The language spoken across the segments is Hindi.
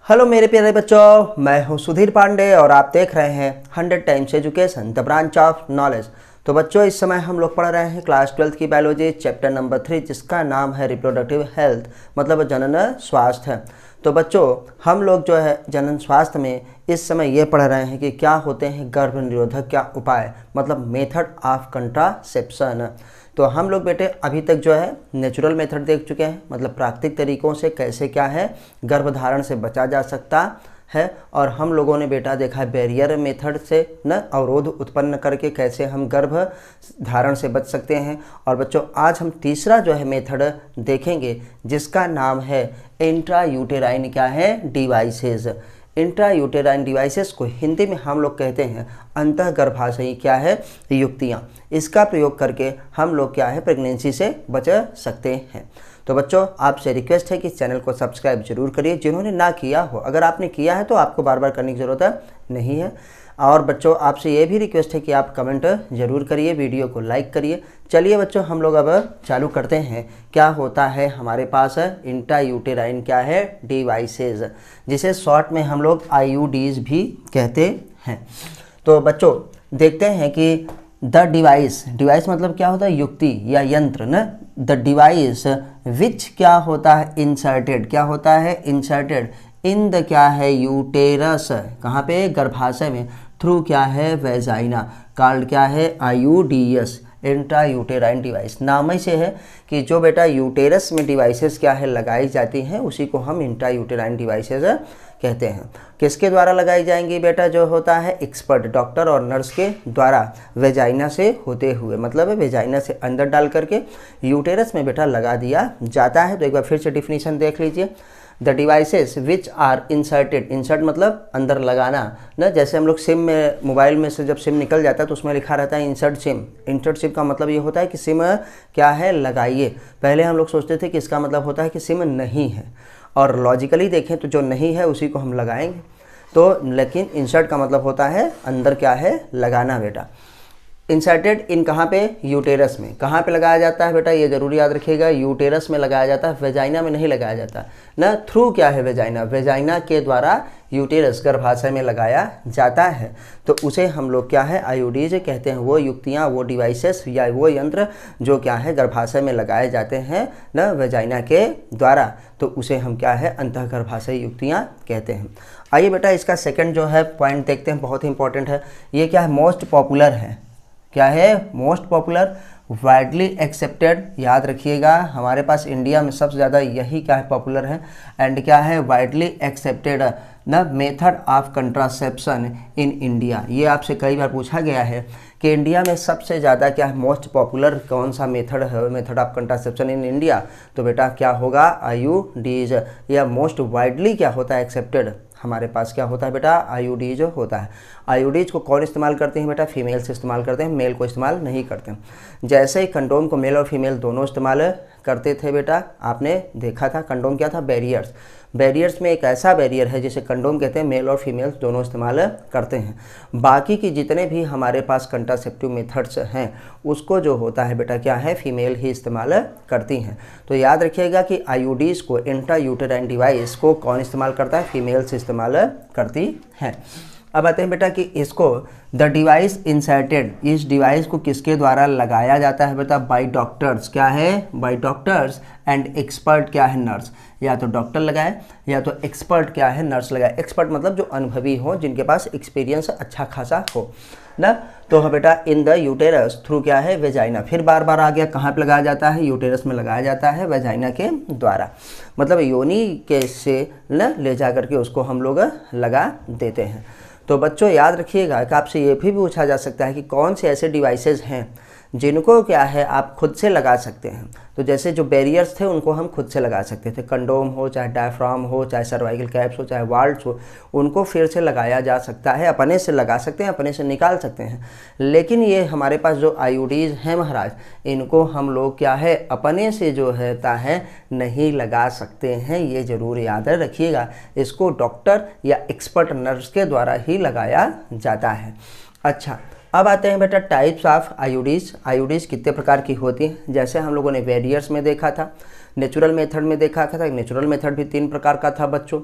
हेलो मेरे प्यारे बच्चों, मैं हूं सुधीर पांडे और आप देख रहे हैं 100 times education the branch of knowledge. तो बच्चों, इस समय हम लोग पढ़ रहे हैं क्लास 12th की बायोलॉजी चैप्टर नंबर 3, जिसका नाम है रिप्रोडक्टिव हेल्थ, मतलब जनन स्वास्थ्य। तो बच्चों, हम लोग जो है जनन स्वास्थ्य में इस समय ये पढ़ रहे हैं कि क्या होते हैं गर्भ निरोधक क्या उपाय, मतलब मेथड ऑफ कंट्रासेप्शन। तो हम लोग बेटे अभी तक जो है नेचुरल मेथड देख चुके हैं, मतलब प्राकृतिक तरीकों से कैसे क्या है गर्भधारण से बचा जा सकता है। और हम लोगों ने बेटा देखा है बैरियर मेथड से न अवरोध उत्पन्न करके कैसे हम गर्भ धारण से बच सकते हैं। और बच्चों, आज हम तीसरा जो है मेथड देखेंगे, जिसका नाम है इंट्रायूटेराइन क्या है डिवाइसेस। इंट्रायूटेराइन डिवाइसेस को हिंदी में हम लोग कहते हैं अंतःगर्भाशयी क्या है युक्तियाँ। इसका प्रयोग करके हम लोग क्या है प्रेगनेंसी से बच सकते हैं। तो बच्चों, आपसे रिक्वेस्ट है कि चैनल को सब्सक्राइब जरूर करिए, जिन्होंने ना किया हो। अगर आपने किया है तो आपको बार बार करने की ज़रूरत नहीं है। और बच्चों, आपसे ये भी रिक्वेस्ट है कि आप कमेंट जरूर करिए, वीडियो को लाइक करिए। चलिए बच्चों, हम लोग अब चालू करते हैं। क्या होता है हमारे पास इंट्रायूटेराइन क्या है डिवाइसेस, जिसे शॉर्ट में हम लोग IUDs भी कहते हैं। तो बच्चों, देखते हैं कि द डिवाइस मतलब क्या होता है युक्ति या यंत्र न। द डिवाइस विच क्या होता है इंसर्टेड, क्या होता है इंसर्टेड इन द क्या है यूटेरस, कहाँ पे गर्भाशय में, थ्रू क्या है वेजाइना, कॉल्ड क्या है IUDs इंट्रायूटेराइन डिवाइस। नाम ही से है कि जो बेटा यूटेरस में डिवाइसेस क्या है लगाई जाती हैं, उसी को हम इंट्रायूटेराइन डिवाइसेस कहते हैं। किसके द्वारा लगाई जाएंगी बेटा, जो होता है एक्सपर्ट डॉक्टर और नर्स के द्वारा वेजाइना से होते हुए, मतलब वेजाइना से अंदर डाल करके यूटेरस में बेटा लगा दिया जाता है। तो एक बार फिर से डिफिनीशन देख लीजिए। The devices which are inserted, insert मतलब अंदर लगाना ना। जैसे हम लोग सिम में, मोबाइल में से जब सिम निकल जाता है तो उसमें लिखा रहता है इंसर्ट सिम। इंसर्ट सिम का मतलब ये होता है कि सिम क्या है लगाइए। पहले हम लोग सोचते थे कि इसका मतलब होता है कि सिम नहीं है, और लॉजिकली देखें तो जो नहीं है उसी को हम लगाएंगे। तो लेकिन इंसर्ट का मतलब होता है अंदर क्या है लगाना बेटा। इंसर्टेड इन कहाँ पे यूटेरस में, कहाँ पे लगाया जाता है बेटा, ये जरूरी याद रखिएगा, यूटेरस में लगाया जाता है, वेजाइना में नहीं लगाया जाता ना। थ्रू क्या है वेजाइना, वेजाइना के द्वारा यूटेरस गर्भाशय में लगाया जाता है। तो उसे हम लोग क्या है IUDs कहते हैं। वो युक्तियाँ, वो डिवाइसेस या वो यंत्र जो क्या है गर्भाशय में लगाए जाते हैं ना वेजाइना के द्वारा, तो उसे हम क्या है अंतःगर्भाशयी युक्तियाँ कहते हैं। आइए बेटा, इसका सेकंड जो है पॉइंट देखते हैं, बहुत ही इंपॉर्टेंट है। ये क्या है मोस्ट पॉपुलर है, क्या है मोस्ट पॉपुलर वाइडली एक्सेप्टेड। याद रखिएगा, हमारे पास इंडिया में सबसे ज़्यादा यही क्या है पॉपुलर है, एंड क्या है widely accepted the method of contraception in India. ये आपसे कई बार पूछा गया है कि इंडिया में सबसे ज़्यादा क्या है मोस्ट पॉपुलर कौन सा मेथड है, method of contraception in India. तो बेटा क्या होगा IUDs, या मोस्ट वाइडली क्या होता है एक्सेप्टेड हमारे पास क्या होता है बेटा IUDs होता है। IUDs को कौन इस्तेमाल करते हैं बेटा, फीमेल से इस्तेमाल करते हैं, मेल को इस्तेमाल नहीं करते हैं। जैसे ही कंडोम को मेल और फीमेल दोनों इस्तेमाल करते थे बेटा, आपने देखा था कंडोम क्या था बैरियर्स। बैरियर्स में एक ऐसा बैरियर है जिसे कंडोम कहते हैं, मेल और फीमेल दोनों इस्तेमाल करते हैं। बाकी की जितने भी हमारे पास कंट्रासेप्टिव मेथड्स हैं उसको जो होता है बेटा क्या है फीमेल ही इस्तेमाल करती हैं। तो याद रखिएगा कि IUDs को इंट्रायूटेराइन डिवाइस को कौन इस्तेमाल करता है, फीमेल से इस्तेमाल करती हैं। अब आते हैं बेटा कि इसको द डिवाइस इंसर्टेड, इस डिवाइस को किसके द्वारा लगाया जाता है बेटा, बाय डॉक्टर्स, क्या है बाय डॉक्टर्स एंड एक्सपर्ट क्या है नर्स। या तो डॉक्टर लगाए या तो एक्सपर्ट क्या है नर्स लगाए। एक्सपर्ट मतलब जो अनुभवी हो, जिनके पास एक्सपीरियंस अच्छा खासा हो ना। तो बेटा इन द यूटेरस थ्रू क्या है वेजाइना, फिर बार बार आ गया कहाँ पे लगाया जाता है, यूटेरस में लगाया जाता है वेजाइना के द्वारा, मतलब योनि के से न ले जा करके उसको हम लोग लगा देते हैं। तो बच्चों याद रखिएगा कि आपसे ये भी पूछा जा सकता है कि कौन से ऐसे डिवाइसेस हैं जिनको क्या है आप खुद से लगा सकते हैं। तो जैसे जो बैरियर्स थे उनको हम खुद से लगा सकते थे, कंडोम हो, चाहे डायफ्राम हो, चाहे सर्वाइकल कैप्स हो, चाहे वाल्व्स हो, उनको फिर से लगाया जा सकता है, अपने से लगा सकते हैं, अपने से निकाल सकते हैं। लेकिन ये हमारे पास जो IUDs हैं महाराज, इनको हम लोग क्या है अपने से जो है नहीं लगा सकते हैं। ये जरूर याद रखिएगा, इसको डॉक्टर या एक्सपर्ट नर्स के द्वारा ही लगाया जाता है। अच्छा, अब आते हैं बेटा टाइप्स ऑफ IUDs कितने प्रकार की होती हैं। जैसे हम लोगों ने बैरियर्स में देखा था, नेचुरल मेथड में देखा था। नेचुरल मेथड भी 3 प्रकार का था बच्चों।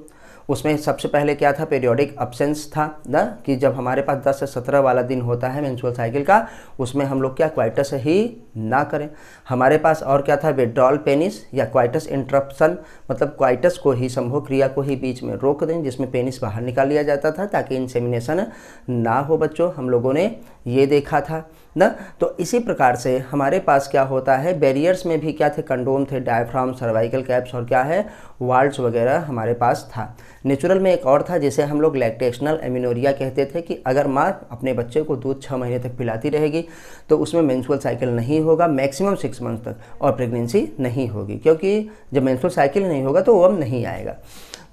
उसमें सबसे पहले क्या था, पीरियोडिक अब्सेंस था ना, कि जब हमारे पास 10 से 17 वाला दिन होता है मेंस्ट्रुअल साइकिल का, उसमें हम लोग क्या क्वाइटस ही ना करें। हमारे पास और क्या था, विड्रॉल पेनिस या क्वाइटस इंटरप्शन, मतलब क्वाइटस को ही, संभोग क्रिया को ही बीच में रोक दें, जिसमें पेनिस बाहर निकाल लिया जाता था ताकि इंसेमिनेशन ना हो। बच्चों हम लोगों ने ये देखा था ना। तो इसी प्रकार से हमारे पास क्या होता है, बैरियर्स में भी क्या थे, कंडोम थे, डायफ्राम, सर्वाइकल कैप्स और क्या है, वाल्व्स वगैरह हमारे पास था। नेचुरल में एक और था जिसे हम लोग लैक्टेशनल एमिनोरिया कहते थे, कि अगर माँ अपने बच्चे को दूध 6 महीने तक पिलाती रहेगी तो उसमें मेंस्ट्रुअल साइकिल नहीं होगा, मैक्सिमम 6 मंथ तक, और प्रेगनेंसी नहीं होगी, क्योंकि जब मेंस्ट्रुअल साइकिल नहीं होगा तो वो अब नहीं आएगा।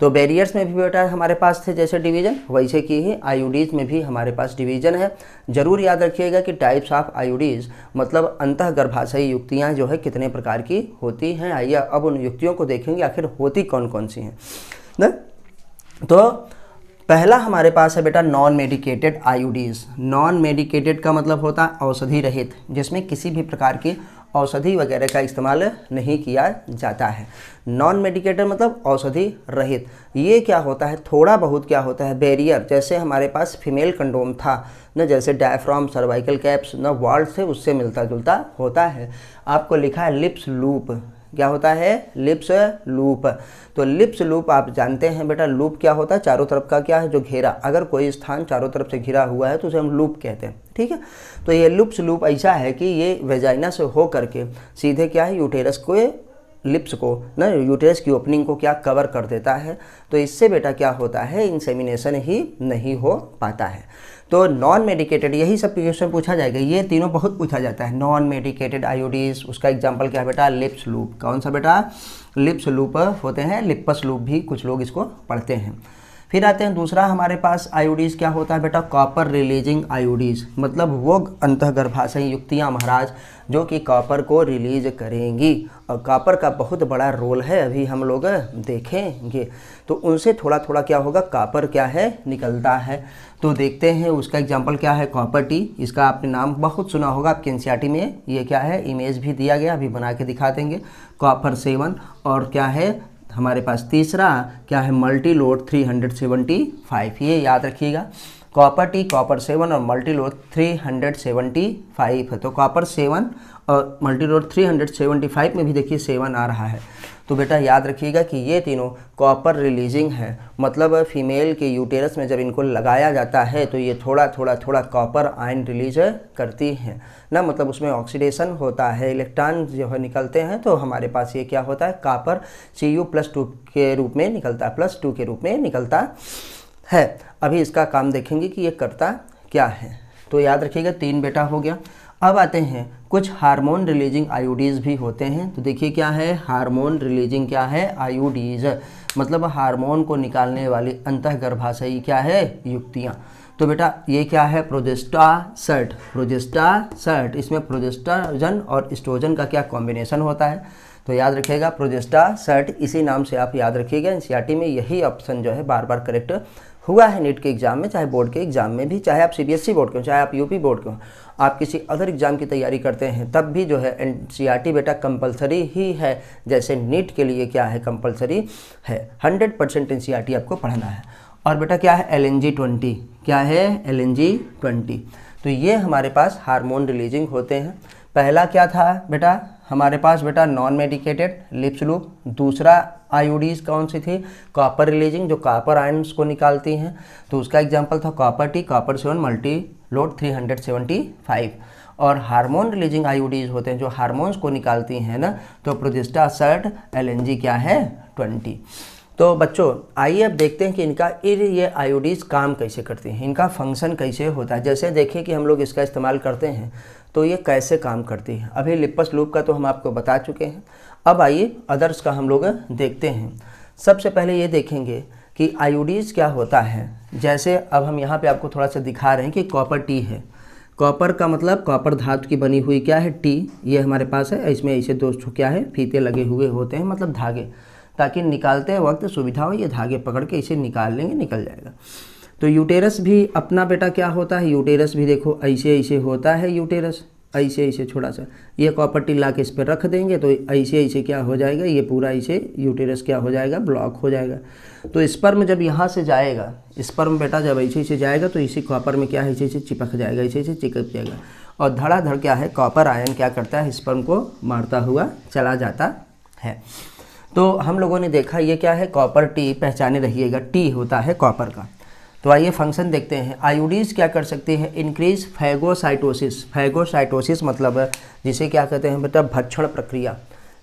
तो बैरियर्स में भी बेटा हमारे पास थे जैसे डिवीज़न, वैसे कि ही आईयूडीज़ में भी हमारे पास डिवीज़न है। जरूर याद रखिएगा कि टाइप्स ऑफ आईयूडीज़ मतलब अंतःगर्भाशयी युक्तियाँ जो है कितने प्रकार की होती हैं। आइए अब उन युक्तियों को देखेंगे आखिर होती कौन कौन सी हैं ना। तो पहला हमारे पास है बेटा नॉन मेडिकेटेड आईयूडीज़। नॉन मेडिकेटेड का मतलब होता है औषधि रहित, जिसमें किसी भी प्रकार की औषधि वगैरह का इस्तेमाल नहीं किया जाता है। नॉन मेडिकेटेड मतलब औषधि रहित। ये क्या होता है, थोड़ा बहुत क्या होता है, बैरियर, जैसे हमारे पास फीमेल कंडोम था ना, जैसे डायफ्राम, सर्वाइकल कैप्स ना, वाल्व से उससे मिलता जुलता होता है। आपको लिखा है लिप्स लूप, क्या होता है, लिप्स लूप। तो लिप्स लूप आप जानते हैं बेटा, लूप क्या होता है, चारों तरफ का क्या है, जो घेरा, अगर कोई स्थान चारों तरफ से घिरा हुआ है तो उसे हम लूप कहते हैं, ठीक है। तो ये लिप्स लूप ऐसा है कि ये वेजाइना से हो करके सीधे क्या है, यूटेरस को, लिप्स को ना, यूटेरस की ओपनिंग को क्या कवर कर देता है। तो इससे बेटा क्या होता है, इंसेमिनेशन ही नहीं हो पाता है। तो नॉन मेडिकेटेड, यही सब क्वेश्चन पूछा जाएगा, ये तीनों बहुत पूछा जाता है। नॉन मेडिकेटेड आईयूडीज, उसका एग्जांपल क्या है बेटा, लिप्स लूप। कौन सा बेटा, लिप्स लूप होते हैं, लिप्पस लूप भी कुछ लोग इसको पढ़ते हैं। फिर आते हैं दूसरा हमारे पास आईयूडीज क्या होता है बेटा, कॉपर रिलीजिंग आईयूडीज, मतलब वो अंतःगर्भाशयी युक्तियाँ महाराज जो कि कॉपर को रिलीज करेंगी, और कॉपर का बहुत बड़ा रोल है, अभी हम लोग देखेंगे। तो उनसे थोड़ा थोड़ा क्या होगा, कॉपर क्या है, निकलता है। तो देखते हैं उसका एग्जांपल क्या है, कॉपर टी। इसका आपने नाम बहुत सुना होगा, आपके एनसीईआरटी में ये क्या है, इमेज भी दिया गया, अभी बना के दिखा देंगे। कॉपर 7 और क्या है हमारे पास तीसरा क्या है, मल्टी लोड 375, ये याद रखिएगा। कॉपर टी, कॉपर 7 और मल्टी लोड 375 है। तो कॉपर 7 और मल्टी लोड 375 में भी देखिए 7 आ रहा है। तो बेटा याद रखिएगा कि ये तीनों कॉपर रिलीजिंग है, मतलब फीमेल के यूटेरस में जब इनको लगाया जाता है तो ये थोड़ा थोड़ा कॉपर आयन रिलीज करती हैं ना, मतलब उसमें ऑक्सीडेशन होता है, इलेक्ट्रॉन जो है निकलते हैं, तो हमारे पास ये क्या होता है, कॉपर Cu+2 के रूप में निकलता है, +2 के रूप में निकलता है। अभी इसका काम देखेंगे कि ये करता क्या है। तो याद रखिएगा 3 बेटा हो गया। अब आते हैं कुछ हार्मोन रिलीजिंग आईयूडीज भी होते हैं। तो देखिए क्या है, हार्मोन रिलीजिंग क्या है, आईयूडीज, मतलब हार्मोन को निकालने वाली अंतःगर्भाशयी क्या है, युक्तियाँ। तो बेटा ये क्या है, प्रोजेस्टासर्ट, प्रोजेस्टासर्ट, इसमें प्रोजेस्टाजन और एस्ट्रोजन का क्या कॉम्बिनेशन होता है। तो याद रखिएगा प्रोजेस्टासर्ट, इसी नाम से आप याद रखिएगा। एनसीईआरटी में यही ऑप्शन जो है बार बार करेक्ट हुआ है नीट के एग्जाम में, चाहे बोर्ड के एग्जाम में भी, चाहे आप सीबीएसई बोर्ड के हो, चाहे आप यूपी बोर्ड के हो, आप किसी अदर एग्जाम की तैयारी करते हैं तब भी जो है एनसीईआरटी बेटा कंपलसरी ही है, जैसे नीट के लिए क्या है, कंपलसरी है। 100% एनसीईआरटी आपको पढ़ना है। और बेटा क्या है, LNG 20, क्या है, LNG 20। तो ये हमारे पास हार्मोन रिलीजिंग होते हैं। पहला क्या था बेटा हमारे पास बेटा, नॉन मेडिकेटेड लिप्स लूप। दूसरा आईयूडीज कौन सी थी, कॉपर रिलीजिंग, जो कॉपर आयन्स को निकालती हैं। तो उसका एग्जांपल था copper T, copper 7 multi load 375। और हार्मोन रिलीजिंग आईयूडीज होते हैं जो हार्मोन्स को निकालती हैं ना, तो प्रोजेस्टासर्ट, LNG क्या है, 20। तो बच्चों आइए अब देखते हैं कि इनका ये आईयूडीज काम कैसे करती हैं, इनका फंक्शन कैसे होता है। जैसे देखिए कि हम लोग इसका इस्तेमाल करते हैं तो ये कैसे काम करती है। अभी लिप्पस लूप का तो हम आपको बता चुके हैं। अब आइए अदर्स का हम लोग देखते हैं। सबसे पहले ये देखेंगे कि आईयूडीज क्या होता है। जैसे अब हम यहाँ पे आपको थोड़ा सा दिखा रहे हैं कि कॉपर टी है। कॉपर का मतलब कॉपर धातु की बनी हुई क्या है, टी, ये हमारे पास है। इसमें ऐसे दो क्या है, फीते लगे हुए होते हैं, मतलब धागे, ताकि निकालते वक्त सुविधा हो, ये धागे पकड़ के इसे निकाल लेंगे, निकल जाएगा। तो यूटेरस भी अपना बेटा क्या होता है, यूटेरस भी देखो ऐसे ऐसे होता है यूटेरस, ऐसे ऐसे थोड़ा सा ये कॉपर टी ला के इस पर रख देंगे तो ऐसे ऐसे क्या हो जाएगा, ये पूरा ऐसे यूटेरस क्या हो जाएगा, ब्लॉक हो जाएगा। तो स्पर्म जब यहाँ से जाएगा, स्पर्म बेटा जब ऐसे ऐसे जाएगा तो इसी कॉपर में क्या है, ऐसे ऐसे चिपक जाएगा, ऐसे ऐसे चिपक जाएगा और धड़ाधड़ क्या है, कॉपर आयन क्या करता है, स्पर्म को मारता हुआ चला जाता है। तो हम लोगों ने देखा ये क्या है, कॉपर टी, पहचाने रहिएगा टी होता है कॉपर का। तो आइए फंक्शन देखते हैं। आयोडीज क्या कर सकते हैं, इंक्रीज फैगोसाइटोसिस। फैगोसाइटोसिस मतलब जिसे क्या कहते हैं बेटा, भक्षण प्रक्रिया।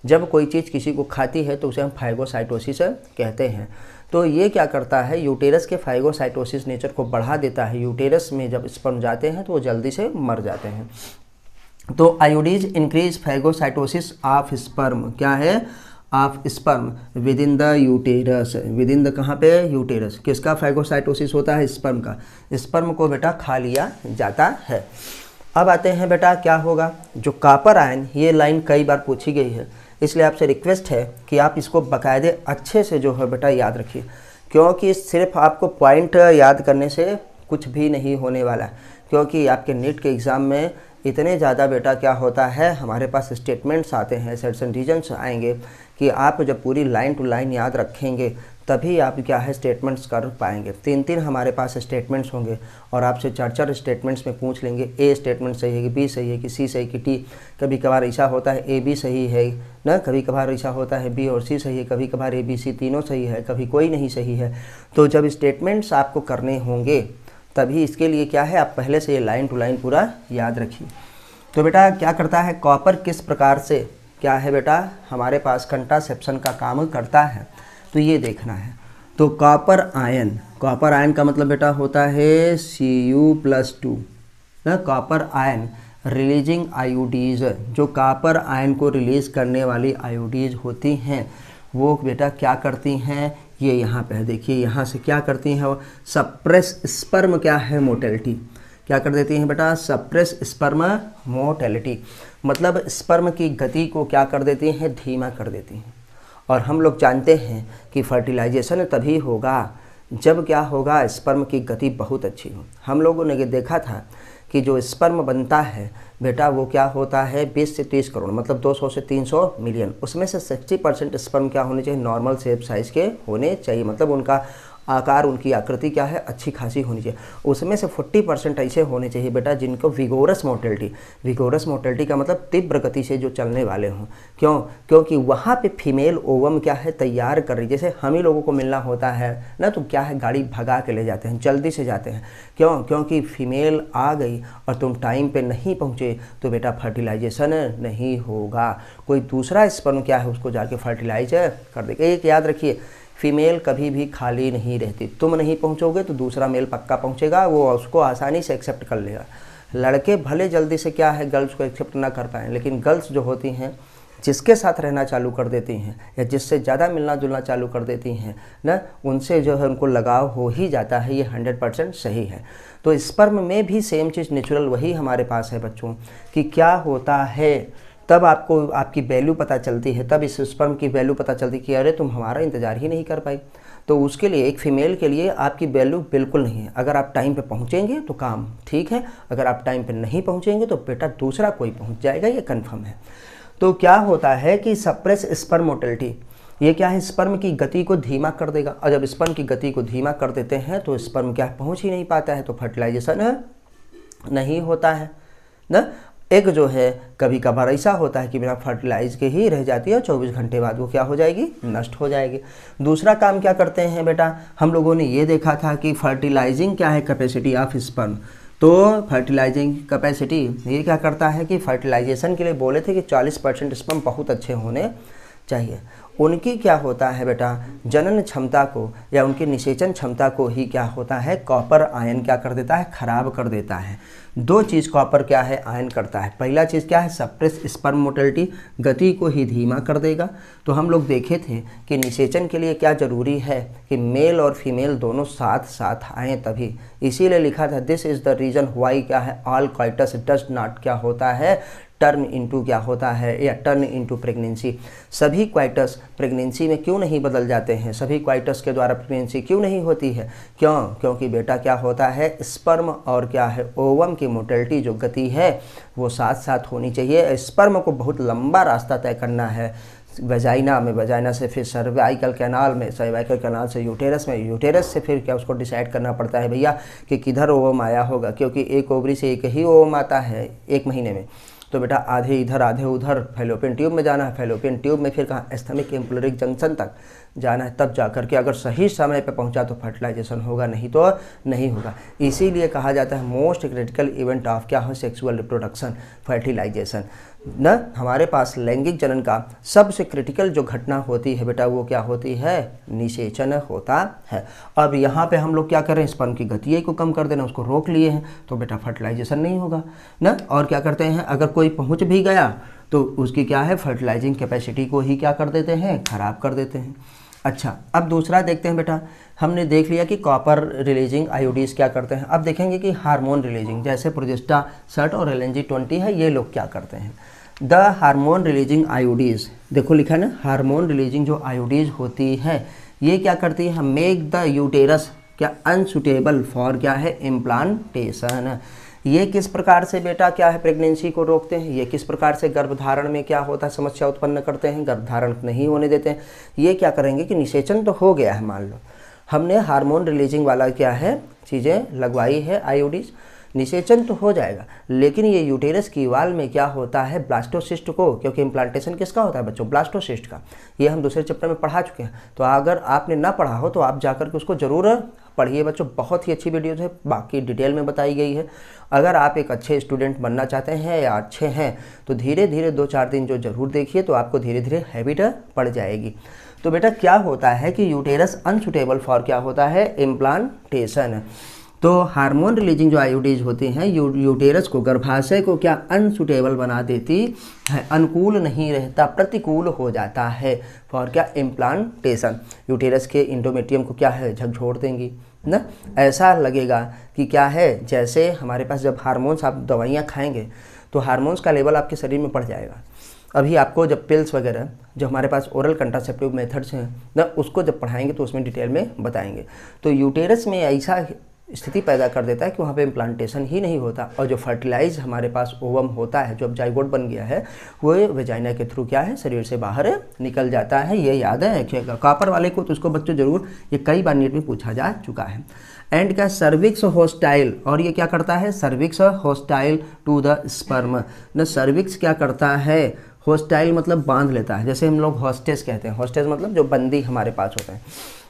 जब कोई चीज़ किसी को खाती है तो उसे हम फैगोसाइटोसिस कहते हैं। तो ये क्या करता है, यूटेरस के फैगोसाइटोसिस नेचर को बढ़ा देता है। यूटेरस में जब स्पर्म जाते हैं तो वो जल्दी से मर जाते हैं। तो आयोडीज इंक्रीज फैगोसाइटोसिस ऑफ स्पर्म, क्या है, of sperm with in the uterus. With in the कहाँ पे, यूटेरस। किसका फैगोसाइटोसिस होता है, स्पर्म का। स्पर्म को बेटा खा लिया जाता है। अब आते हैं बेटा क्या होगा, जो कॉपर आयन, ये लाइन कई बार पूछी गई है, इसलिए आपसे रिक्वेस्ट है कि आप इसको बाकायदे अच्छे से जो है बेटा याद रखिए, क्योंकि सिर्फ आपको पॉइंट याद करने से कुछ भी नहीं होने वाला, क्योंकि आपके नीट के एग्ज़ाम में इतने ज़्यादा बेटा क्या होता है, हमारे पास स्टेटमेंट्स आते हैं, सेट्स एंड रीजन्स आएंगे कि आप जब पूरी लाइन टू लाइन याद रखेंगे तभी आप क्या है स्टेटमेंट्स कर पाएंगे। 3 हमारे पास स्टेटमेंट्स होंगे और आपसे 4 स्टेटमेंट्स में पूछ लेंगे, ए स्टेटमेंट सही है कि बी सही है कि सी सही कि टी। कभी कभार ऐसा होता है ए बी सही है ना, कभी कभार ऐसा होता है बी और सी सही है, कभी कभार ए बी सी तीनों सही है, कभी कोई नहीं सही है। तो जब स्टेटमेंट्स आपको करने होंगे तभी इसके लिए क्या है, आप पहले से ये लाइन टू लाइन पूरा याद रखिए। तो बेटा क्या करता है, कॉपर किस प्रकार से क्या है बेटा हमारे पास कंट्रासेप्शन का काम करता है, तो ये देखना है। तो कॉपर आयन का मतलब बेटा होता है Cu+2 ना। कॉपर आयन रिलीजिंग आयोडीज, जो कॉपर आयन को रिलीज करने वाली आयोडीज होती हैं वो बेटा क्या करती हैं, ये यहाँ पे देखिए, यहाँ से क्या करती हैं वो, सप्रेस स्पर्म क्या है मोटेलिटी, क्या कर देती हैं बेटा, सप्रेस स्पर्म मोटेलिटी, मतलब स्पर्म की गति को क्या कर देती हैं, धीमा कर देती हैं। और हम लोग जानते हैं कि फर्टिलाइजेशन तभी होगा जब क्या होगा, स्पर्म की गति बहुत अच्छी हो। हम लोगों ने ये देखा था कि जो स्पर्म बनता है बेटा वो क्या होता है, 20 से 30 करोड़, मतलब 200 से 300 मिलियन। उसमें से 60% स्पर्म क्या होने चाहिए, नॉर्मल शेप साइज़ के होने चाहिए, मतलब उनका आकार, उनकी आकृति क्या है, अच्छी खासी होनी चाहिए। उसमें से 40% ऐसे होने चाहिए बेटा जिनको विगोरस मोटेलिटी का मतलब तीव्र गति से जो चलने वाले हों। क्यों, क्योंकि वहाँ पे फीमेल ओवम क्या है तैयार कर रही, जैसे हम ही लोगों को मिलना होता है ना, तो क्या है गाड़ी भगा के ले जाते हैं, जल्दी से जाते हैं। क्यों, क्योंकि फीमेल आ गई और तुम टाइम पे नहीं पहुँचे तो बेटा फर्टिलाइजेशन नहीं होगा, कोई दूसरा स्पर्म क्या है उसको जाके फर्टिलाइज कर देगा। एक याद रखिए, फीमेल कभी भी खाली नहीं रहती, तुम नहीं पहुंचोगे तो दूसरा मेल पक्का पहुंचेगा, वो उसको आसानी से एक्सेप्ट कर लेगा। लड़के भले जल्दी से क्या है गर्ल्स को एक्सेप्ट ना कर पाएँ, लेकिन गर्ल्स जो होती हैं जिसके साथ रहना चालू कर देती हैं या जिससे ज़्यादा मिलना जुलना चालू कर देती हैं ना, उनसे जो है उनको लगाव हो ही जाता है, ये 100% सही है। तो स्पर्म में भी सेम चीज़ नेचुरल वही हमारे पास है बच्चों, कि क्या होता है तब आपको आपकी वैल्यू पता चलती है, तब इस स्पर्म की वैल्यू पता चलती है कि अरे तुम हमारा इंतज़ार ही नहीं कर पाई। तो उसके लिए एक फ़ीमेल के लिए आपकी वैल्यू बिल्कुल नहीं है। अगर आप टाइम पे पहुँचेंगे तो काम ठीक है, अगर आप टाइम पे नहीं पहुँचेंगे तो बेटा दूसरा कोई पहुँच जाएगा, ये कन्फर्म है। तो क्या होता है कि सप्रेस स्पर्म मोटेलिटी, ये क्या है, स्पर्म की गति को धीमा कर देगा, और जब स्पर्म की गति को धीमा कर देते हैं तो स्पर्म क्या पहुँच ही नहीं पाता है, तो फर्टिलाइजेशन नहीं होता है ना। एक जो है कभी कभार ऐसा होता है कि बिना फर्टिलाइज के ही रह जाती है, 24 घंटे बाद वो क्या हो जाएगी, नष्ट हो जाएगी। दूसरा काम क्या करते हैं बेटा, हम लोगों ने ये देखा था कि फर्टिलाइजिंग क्या है, कैपेसिटी ऑफ स्पर्म। तो फर्टिलाइजिंग कैपेसिटी ये क्या करता है कि फर्टिलाइजेशन के लिए बोले थे कि 40% स्पर्म बहुत अच्छे होने चाहिए। उनकी क्या होता है बेटा, जनन क्षमता को या उनकी निषेचन क्षमता को ही क्या होता है, कॉपर आयन क्या कर देता है, खराब कर देता है। 2 चीज़ कॉपर क्या है, आयन करता है। पहला चीज़ क्या है, सप्रेस स्पर्म मोटेलिटी, गति को ही धीमा कर देगा। तो हम लोग देखे थे कि निषेचन के लिए क्या ज़रूरी है कि मेल और फीमेल दोनों साथ साथ आएँ तभी, इसीलिए लिखा था this is the reason why क्या है, ऑल कॉइटस डज नॉट क्या होता है, टर्न इनटू क्या होता है, या टर्न इनटू प्रेगनेंसी। सभी क्वाइटस प्रेगनेंसी में क्यों नहीं बदल जाते हैं, सभी क्वाइटस के द्वारा प्रेगनेंसी क्यों नहीं होती है? क्यों? क्योंकि बेटा क्या होता है, स्पर्म और क्या है, ओवम की मोटिलिटी जो गति है वो साथ साथ होनी चाहिए। स्पर्म को बहुत लंबा रास्ता तय करना है, वजाइना में, वजाइना से फिर सर्वाइकल कैनाल में, सर्वाइकल कैनाल से यूटेरस में, यूटेरस से फिर क्या उसको डिसाइड करना पड़ता है भैया कि किधर ओवम आया होगा, क्योंकि एक ओवरी से एक ही ओवम आता है एक महीने में। तो बेटा आधे इधर आधे उधर फैलोपियन ट्यूब में जाना है, फैलोपियन ट्यूब में फिर कहाँ, एस्थमिक एम्पुलरिक जंक्शन तक जाना है, तब जा करके अगर सही समय पे पहुंचा तो फर्टिलाइजेशन होगा, नहीं तो नहीं होगा। इसीलिए कहा जाता है मोस्ट क्रिटिकल इवेंट ऑफ क्या हो, सेक्सुअल रिप्रोडक्शन, फर्टिलाइजेशन। न हमारे पास लैंगिक जनन का सबसे क्रिटिकल जो घटना होती है बेटा वो क्या होती है, निषेचन होता है। अब यहाँ पे हम लोग क्या कर रहे हैं, स्पर्म की गति को कम कर देना, उसको रोक लिए हैं, तो बेटा फर्टिलाइजेशन नहीं होगा ना। और क्या करते हैं, अगर कोई पहुँच भी गया तो उसकी क्या है, फर्टिलाइजिंग कैपेसिटी को ही क्या कर देते हैं, खराब कर देते हैं। अच्छा, अब दूसरा देखते हैं बेटा, हमने देख लिया कि कॉपर रिलीजिंग आयोडीज क्या करते हैं। अब देखेंगे कि हार्मोन रिलीजिंग, जैसे प्रोजेस्टा सर्ट और LNG-20 है, ये लोग क्या करते हैं। द हार्मोन रिलीजिंग आयोडीज, देखो लिखा है ना, हार्मोन रिलीजिंग जो आयोडीज होती है ये क्या करती है, मेक द यूटेरस क्या अनसुटेबल फॉर क्या है, इम्प्लांटेशन। ये किस प्रकार से बेटा क्या है, प्रेगनेंसी को रोकते हैं। ये किस प्रकार से गर्भधारण में क्या होता है, समस्या उत्पन्न करते हैं, गर्भधारण नहीं होने देते हैं। ये क्या करेंगे कि निषेचन तो हो गया है, मान लो हमने हार्मोन रिलीजिंग वाला क्या है चीज़ें लगवाई है आयोडीज, निषेचन तो हो जाएगा, लेकिन ये यूटेरस की वाल में क्या होता है, ब्लास्टोसिस्ट को, क्योंकि इम्प्लांटेशन किसका होता है बच्चों, ब्लास्टोसिस्ट का। ये हम दूसरे चैप्टर में पढ़ा चुके हैं, तो अगर आपने ना पढ़ा हो तो आप जाकर के उसको ज़रूर पढ़िए बच्चों, बहुत ही अच्छी वीडियोज़ है, बाकी डिटेल में बताई गई है। अगर आप एक अच्छे स्टूडेंट बनना चाहते हैं या अच्छे हैं तो धीरे धीरे 2-4 दिन जो ज़रूर देखिए, तो आपको धीरे धीरे हैबिट पड़ जाएगी। तो बेटा क्या होता है कि यूटेरस अनसुटेबल फॉर क्या होता है, इम्प्लांटेशन। तो हार्मोन रिलीजिंग जो आयोडीज होती हैं यूटेरस को, गर्भाशय को क्या अनसुटेबल बना देती है, अनुकूल नहीं रहता, प्रतिकूल हो जाता है फॉर क्या, इम्प्लांटेशन। यूटेरस के इंडोमेट्रियम को क्या है, झकझोर देंगी ना। ऐसा लगेगा कि क्या है, जैसे हमारे पास जब हार्मोन्स, आप दवाइयाँ खाएंगे तो हार्मोन्स का लेवल आपके शरीर में बढ़ जाएगा। अभी आपको जब पिल्स वगैरह जो हमारे पास ओरल कंट्रासेप्टिव मेथड्स हैं ना, उसको जब पढ़ाएंगे तो उसमें डिटेल में बताएंगे। तो यूटेरस में ऐसा स्थिति पैदा कर देता है कि वहाँ पे इम्प्लांटेशन ही नहीं होता, और जो फर्टिलाइज हमारे पास ओवम होता है, जो अब जाइगोट बन गया है, वो वेजाइना के थ्रू क्या है, शरीर से बाहर निकल जाता है। ये याद है रखिएगा कॉपर वाले को, तो उसको बच्चों जरूर, ये कई बार नीट में पूछा जा चुका है। एंड क्या, सर्विक्स होस्टाइल, और ये क्या करता है, cervix hostile to the sperm न। सर्विक्स क्या करता है, होस्टाइल मतलब बांध लेता है, जैसे हम लोग हॉस्टेस कहते हैं, हॉस्टेस मतलब जो बंदी हमारे पास होते हैं,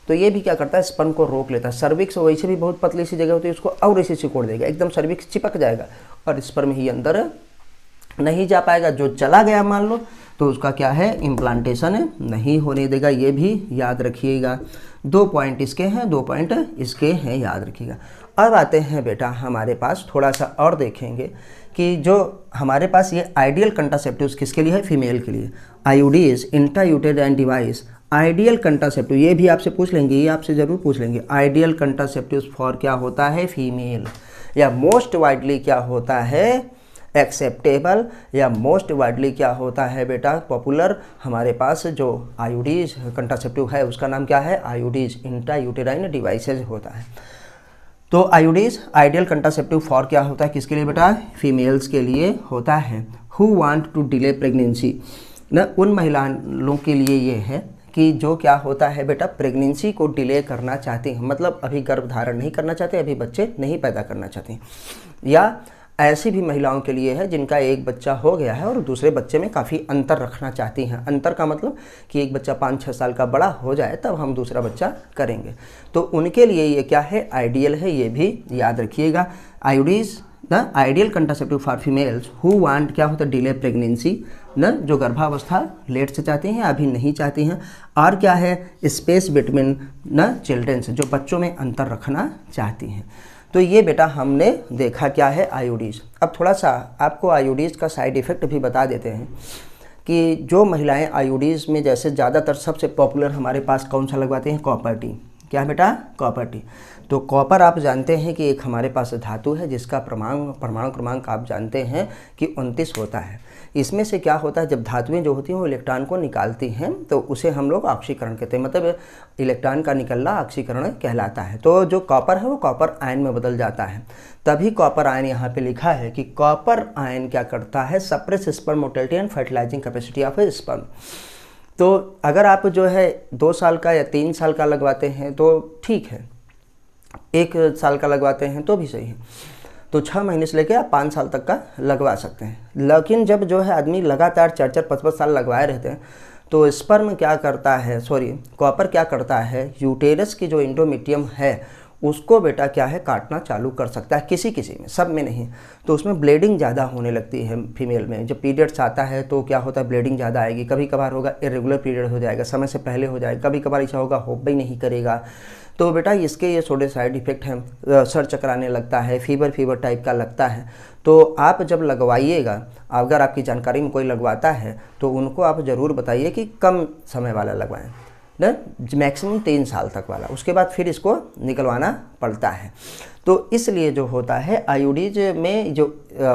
तो ये भी क्या करता है, स्पर्म को रोक लेता है। सर्विक्स वैसे भी बहुत पतली सी जगह होती है, उसको और ऐसे सिकोड़ देगा, एकदम सर्विक्स चिपक जाएगा और स्पर्म ही अंदर नहीं जा पाएगा। जो चला गया मान लो तो उसका क्या है, इम्प्लांटेशन नहीं होने देगा। ये भी याद रखिएगा। 2 पॉइंट इसके हैं, 2 पॉइंट इसके हैं, याद रखिएगा। अब आते हैं बेटा हमारे पास, थोड़ा सा और देखेंगे कि जो हमारे पास ये आइडियल कंट्रासेप्टिव्स किसके लिए है, फीमेल के लिए। आयोडीज इंट्रायूटेराइन डिवाइस, आइडियल कंट्रासेप्टिव, ये भी आपसे पूछ लेंगे, ये आपसे ज़रूर पूछ लेंगे। आइडियल कंट्रासेप्टिव्स फॉर क्या होता है, फीमेल, या मोस्ट वाइडली क्या होता है, एक्सेप्टेबल, या मोस्ट वाइडली क्या होता है बेटा, पॉपुलर। हमारे पास जो आयोडीज कंट्रासेप्टिव है उसका नाम क्या है, आयोडीज इंट्रायूटेराइन डिवाइसेज होता है। तो आयोडीज आइडियल कंट्रासेप्टिव फॉर क्या होता है, किसके लिए बेटा, फीमेल्स के लिए होता है। Who want to delay pregnancy न, उन महिलाओं के लिए ये है कि जो क्या होता है बेटा, प्रेगनेंसी को डिले करना चाहते हैं, मतलब अभी गर्भधारण नहीं करना चाहते, अभी बच्चे नहीं पैदा करना चाहते। या ऐसी भी महिलाओं के लिए है जिनका एक बच्चा हो गया है और दूसरे बच्चे में काफ़ी अंतर रखना चाहती हैं। अंतर का मतलब कि एक बच्चा 5-6 साल का बड़ा हो जाए तब हम दूसरा बच्चा करेंगे, तो उनके लिए ये क्या है, आइडियल है। ये भी याद रखिएगा। IUDs the ideal contraceptive for females who want क्या होता है, डिले प्रेगनेंसी न, जो गर्भावस्था लेट से चाहती हैं, अभी नहीं चाहती हैं। और क्या है, स्पेस बिटवीन न चिल्ड्रंस, जो बच्चों में अंतर रखना चाहती हैं। तो ये बेटा हमने देखा क्या है, आयोडीज। अब थोड़ा सा आपको आयोडीज का साइड इफ़ेक्ट भी बता देते हैं कि जो महिलाएं आयोडीज में, जैसे ज़्यादातर सबसे पॉपुलर हमारे पास कौन सा लगवाते हैं, कॉपर टी। क्या है बेटा, कॉपर टी। तो कॉपर आप जानते हैं कि एक हमारे पास धातु है जिसका परमाणु क्रमांक आप जानते हैं कि 29 होता है। इसमें से क्या होता है, जब धातुएं जो होती हैं वो इलेक्ट्रॉन को निकालती हैं तो उसे हम लोग ऑक्सीकरण कहते हैं, मतलब इलेक्ट्रॉन का निकलना ऑक्सीकरण कहलाता है। तो जो कॉपर है वो कॉपर आयन में बदल जाता है। तभी कॉपर आयन यहाँ पे लिखा है कि कॉपर आयन क्या करता है, suppress sperm motility and fertilising capacity of A sperm. तो अगर आप जो है 2 साल का या 3 साल का लगवाते हैं तो ठीक है, 1 साल का लगवाते हैं तो भी सही है, तो 6 महीने से लेकर आप 5 साल तक का लगवा सकते हैं। लेकिन जब जो है आदमी लगातार 4-4, 5-5 साल लगवाए रहते हैं तो स्पर्म क्या करता है, कॉपर क्या करता है, यूटेरस की जो एंडोमेट्रियम है उसको बेटा क्या है, काटना चालू कर सकता है, किसी में, सब में नहीं। तो उसमें ब्लीडिंग ज़्यादा होने लगती है फीमेल में। जब पीरियड्स आता है तो क्या होता है, ब्लीडिंग ज़्यादा आएगी, कभी कभार होगा इरेगुलर पीरियड हो जाएगा, समय से पहले हो जाएगा, कभी कभार ऐसा होगा हो भी नहीं करेगा। तो बेटा इसके ये थोड़े साइड इफ़ेक्ट हैं, सर चकराने लगता है, फीवर टाइप का लगता है। तो आप जब लगवाइएगा, अगर आपकी जानकारी में कोई लगवाता है तो उनको आप ज़रूर बताइए कि कम समय वाला लगवाएं, ना मैक्सिमम 3 साल तक वाला, उसके बाद फिर इसको निकलवाना पड़ता है। तो इसलिए जो होता है आईयूडीज में जो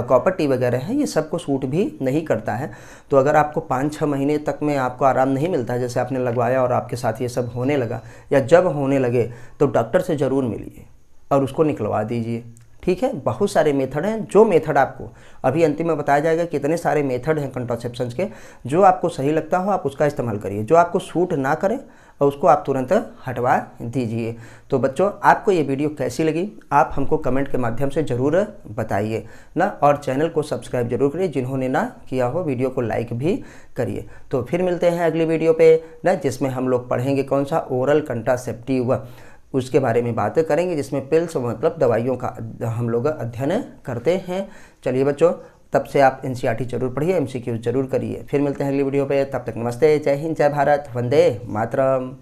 कॉपर टी वगैरह है ये सबको सूट भी नहीं करता है। तो अगर आपको 5-6 महीने तक में आपको आराम नहीं मिलता है, जैसे आपने लगवाया और आपके साथ ये सब होने लगा या जब होने लगे, तो डॉक्टर से ज़रूर मिलिए और उसको निकलवा दीजिए। ठीक है, बहुत सारे मेथड हैं, जो मेथड आपको अभी अंतिम में बताया जाएगा, कितने सारे मेथड हैं कंट्रासेप्शन के, जो आपको सही लगता हो आप उसका इस्तेमाल करिए, जो आपको सूट ना करे और उसको आप तुरंत हटवा दीजिए। तो बच्चों आपको ये वीडियो कैसी लगी आप हमको कमेंट के माध्यम से ज़रूर बताइए ना, और चैनल को सब्सक्राइब जरूर करिए, जिन्होंने ना किया हो वीडियो को लाइक भी करिए। तो फिर मिलते हैं अगली वीडियो पे ना, जिसमें हम लोग पढ़ेंगे कौन सा, ओरल कंट्रासेप्टिव, उसके बारे में बातें करेंगे, जिसमें पिल्स मतलब दवाइयों का हम लोग अध्ययन करते हैं। चलिए बच्चों, तब से आप एनसीईआरटी जरूर पढ़िए, एमसीक्यू जरूर करिए। फिर मिलते हैं अगली वीडियो पे, तब तक नमस्ते, जय हिंद, जय भारत, वंदे मातरम।